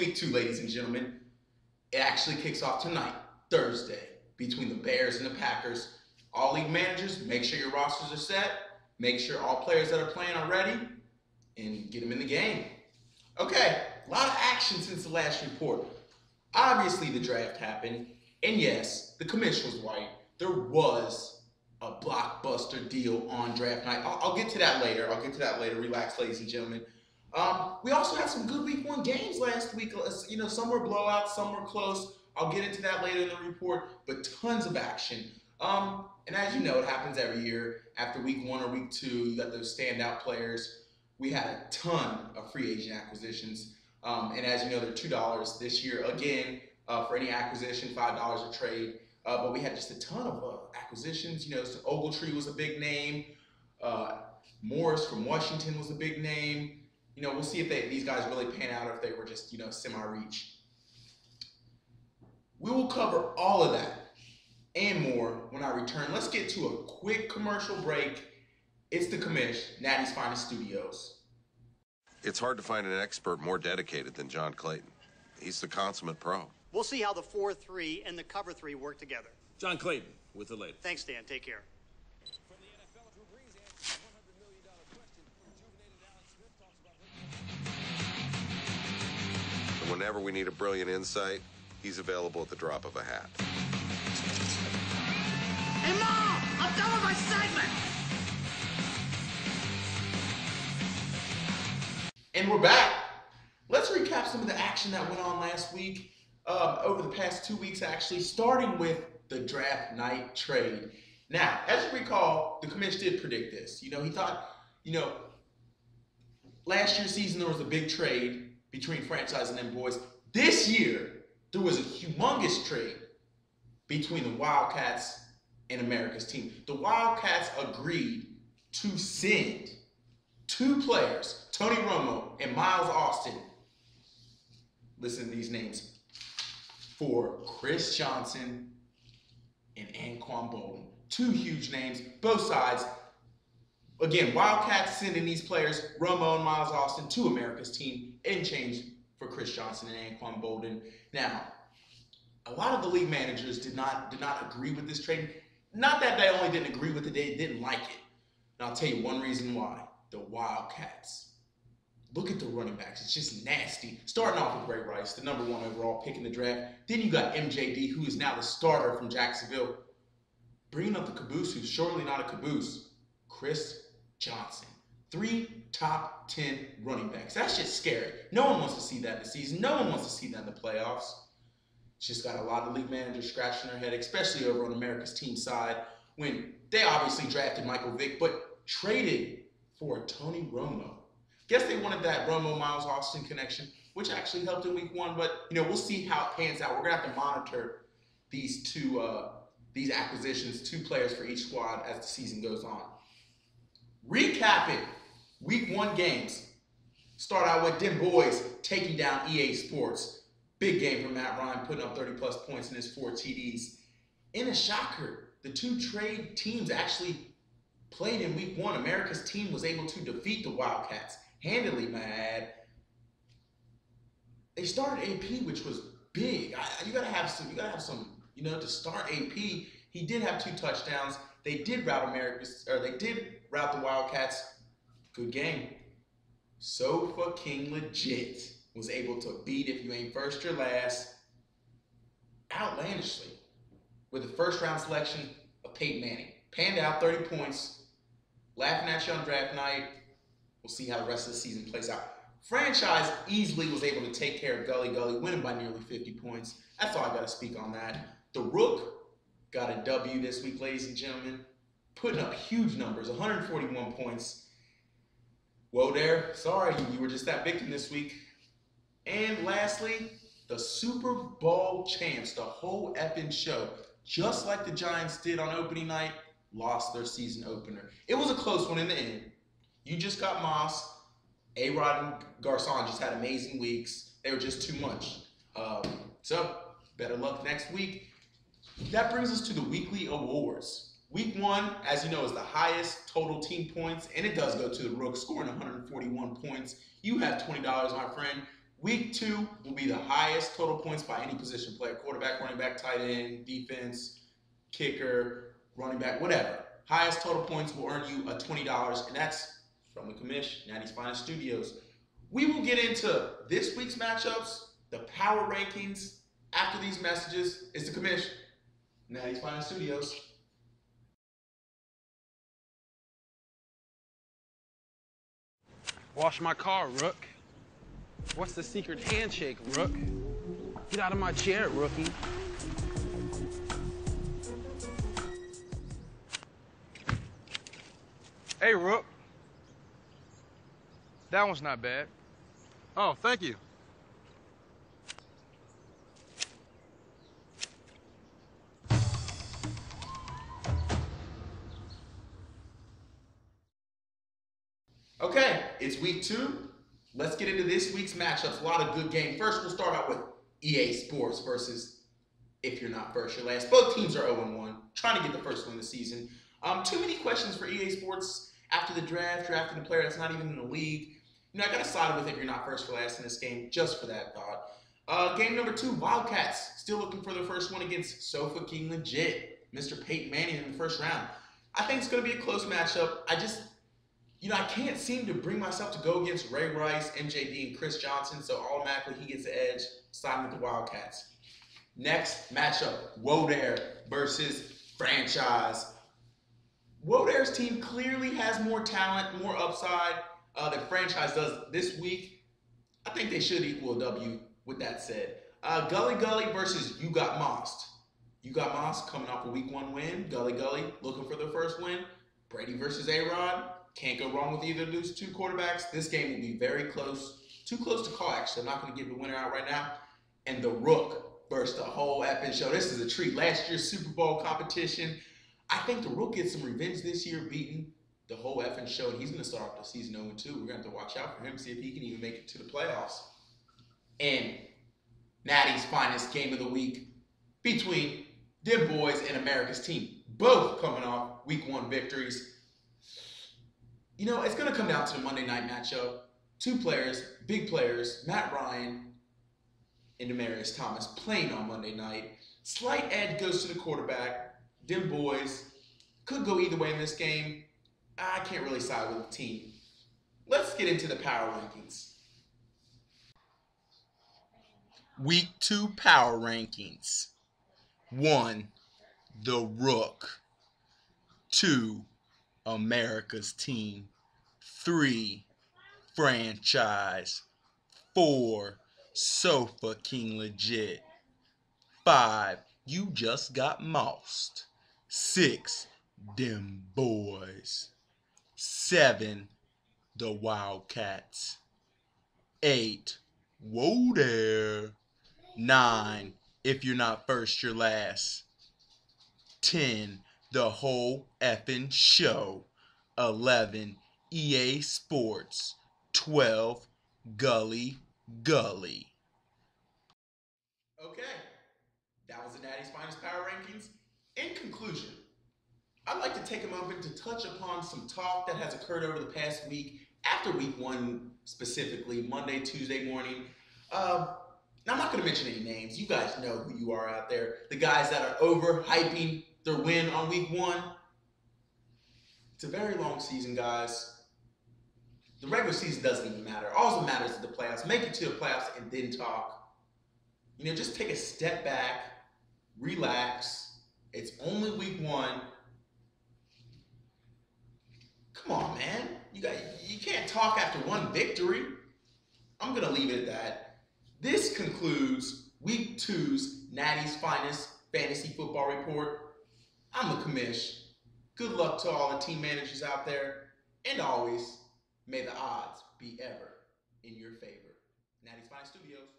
week 2, ladies and gentlemen. It actually kicks off tonight, Thursday, between the Bears and the Packers. All league managers, make sure your rosters are set. Make sure all players that are playing are ready, and get them in the game. Okay, a lot of action since the last report. Obviously, the draft happened, and yes, the commission was right. There was a blockbuster deal on draft night. I'll get to that later. Relax, ladies and gentlemen. We also had some good week 1 games last week. Some were blowouts, some were close. I'll get into that later in the report, but tons of action. And as you know, it happens every year. After week 1 or week 2, you got those standout players. We had a ton of free agent acquisitions. And as you know, they're $2 this year. Again, for any acquisition, $5 a trade. But we had just a ton of acquisitions. So Ogletree was a big name. Morris from Washington was a big name. We'll see if these guys really pan out or if they were just, semi-reach. We will cover all of that and more when I return. Let's get to a quick commercial break. It's the commish, Natty's Finest Studios. It's hard to find an expert more dedicated than John Clayton. He's the consummate pro. We'll see how the 4-3 and the cover 3 work together. John Clayton with the latest. Thanks, Dan. Take care. From the NFL to a breeze answer, $100 million question. Rejuvenated Alex Smith talks about And whenever we need a brilliant insight, he's available at the drop of a hat. Hey, Mom! I'm done with my segment! And we're back. Let's recap some of the action that went on last week, over the past 2 weeks actually, starting with the draft night trade. Now, as you recall, the commission did predict this. He thought, last year's season there was a big trade between franchise and them boys. This year, there was a humongous trade between the Wildcats and America's team. The Wildcats agreed to send 2 players, Tony Romo and Miles Austin, listen to these names, for Chris Johnson and Anquan Bolden. 2 huge names, both sides. Again, Wildcats sending these players, Romo and Miles Austin, to America's team in exchange for Chris Johnson and Anquan Bolden. Now, a lot of the league managers did not agree with this trade. Not that they only didn't agree with it, they didn't like it. And I'll tell you one reason why. The Wildcats. Look at the running backs. It's just nasty. Starting off with Ray Rice, the #1 overall pick in the draft. Then you got MJD, who is now the starter from Jacksonville. Bringing up the caboose, who's surely not a caboose, Chris Johnson. 3 top 10 running backs. That's just scary. No one wants to see that in the season. No one wants to see that in the playoffs. It's just got a lot of league managers scratching their head, especially over on America's team side, when they obviously drafted Michael Vick, but traded for Tony Romo. Guess they wanted that Romo-Miles Austin connection, which actually helped in week 1, but we'll see how it pans out. We're gonna have to monitor these acquisitions, 2 players for each squad as the season goes on. Recapping week 1 games. Start out with them boys taking down EA Sports. Big game from Matt Ryan, putting up 30+ points in his 4 TDs. In a shocker, the 2 trade teams actually played in week 1. America's team was able to defeat the Wildcats handily, man. They started AP, which was big. You gotta have some, to start AP. He did have 2 touchdowns. They did rout the Wildcats. Good game. Sofa King Legit was able to beat If You Ain't First, You're Last outlandishly with the 1st-round selection of Peyton Manning. Panned out 30 points. Laughing at you on draft night. We'll see how the rest of the season plays out. Franchise easily was able to take care of Gully, winning by nearly 50 points. That's all I got to speak on that. The Rook got a W this week, ladies and gentlemen. Putting up huge numbers, 141 points. Whoa there, sorry, you were just that victim this week. And lastly, the Super Bowl champs, the whole effing show, just like the Giants did on opening night, lost their season opener. It was a close one in the end. You just got Moss. A-Rod and Garcon just had amazing weeks. They were just too much. So, better luck next week. That brings us to the weekly awards. Week 1, as you know, is the highest total team points, and it does go to the Rook, scoring 141 points. You have $20, my friend. Week 2 will be the highest total points by any position player: quarterback, running back, tight end, defense, kicker, running back, whatever. Highest total points will earn you a $20, and that's from the commish, Natty's Finest Studios. We will get into this week's matchups, the power rankings. After these messages, it's the commish, Natty's Finest Studios. Wash my car, Rook. What's the secret handshake, Rook? Get out of my chair, rookie. Hey, Rook. That one's not bad. Oh, thank you. Okay, it's week 2. Let's get into this week's matchups. A lot of good games. First, we'll start out with EA Sports versus If You're Not First, You're Last. Both teams are 0-1, trying to get the first win of the season. Too many questions for EA Sports after the draft, drafting a player that's not even in the league. You know, I got to side with If You're Not First, You're Last in this game, just for that thought. Game number 2, Wildcats, still looking for their first win against Sofa King Legit, Mr. Peyton Manning in the first round. I think it's going to be a close matchup. I can't seem to bring myself to go against Ray Rice, MJD, and Chris Johnson, so automatically he gets the edge, siding with the Wildcats. Next matchup, Wodair versus Franchise. Wodair's team clearly has more talent, more upside than Franchise does this week. I think they should equal a W with that said. Gully Gully versus You Got Mossed. You Got Mossed coming off a week 1 win. Gully Gully looking for their first win. Brady versus A-Rod. Can't go wrong with either of those two quarterbacks. This game will be very close. Too close to call, actually. I'm not going to give the winner out right now. And the Rook versus the whole effing show. This is a treat. Last year's Super Bowl competition. I think the Rook gets some revenge this year, beating the whole effing show. And he's going to start off the season 0-2. We're going to have to watch out for him, see if he can even make it to the playoffs. And Natty's finest game of the week between them boys and America's team. Both coming off week 1 victories. You know, it's going to come down to the Monday night matchup. 2 players, big players, Matt Ryan and Demaryius Thomas playing on Monday night. Slight edge goes to the quarterback. Them boys could go either way in this game. I can't really side with the team. Let's get into the power rankings. Week 2 power rankings. 1, the Rook. 2, America's team. 3, Franchise. 4, Sofa King Legit. 5, You Just Got Mossed. 6, Dem Boys. 7, the Wildcats. 8, Whoa There. 9, If You're Not First, You're Last. 10, the whole effing show. 11, EA Sports. 12, Gully Gully. Okay, that was the Natty's Finest Power Rankings. In conclusion, I'd like to take a moment to touch upon some talk that has occurred over the past week, after week 1 specifically, Monday, Tuesday morning. Now, I'm not going to mention any names. You guys know who you are out there. The guys that are overhyping their win on week 1. It's a very long season, guys. The regular season doesn't even matter. All that matters is the playoffs. Make it to the playoffs and then talk. You know, just take a step back, relax. It's only week 1. Come on, man. You can't talk after 1 victory. I'm going to leave it at that. This concludes week 2's Natty's Finest Fantasy Football Report. I'm the commish. Good luck to all the team managers out there. And always, may the odds be ever in your favor. Natty's Finest Studios.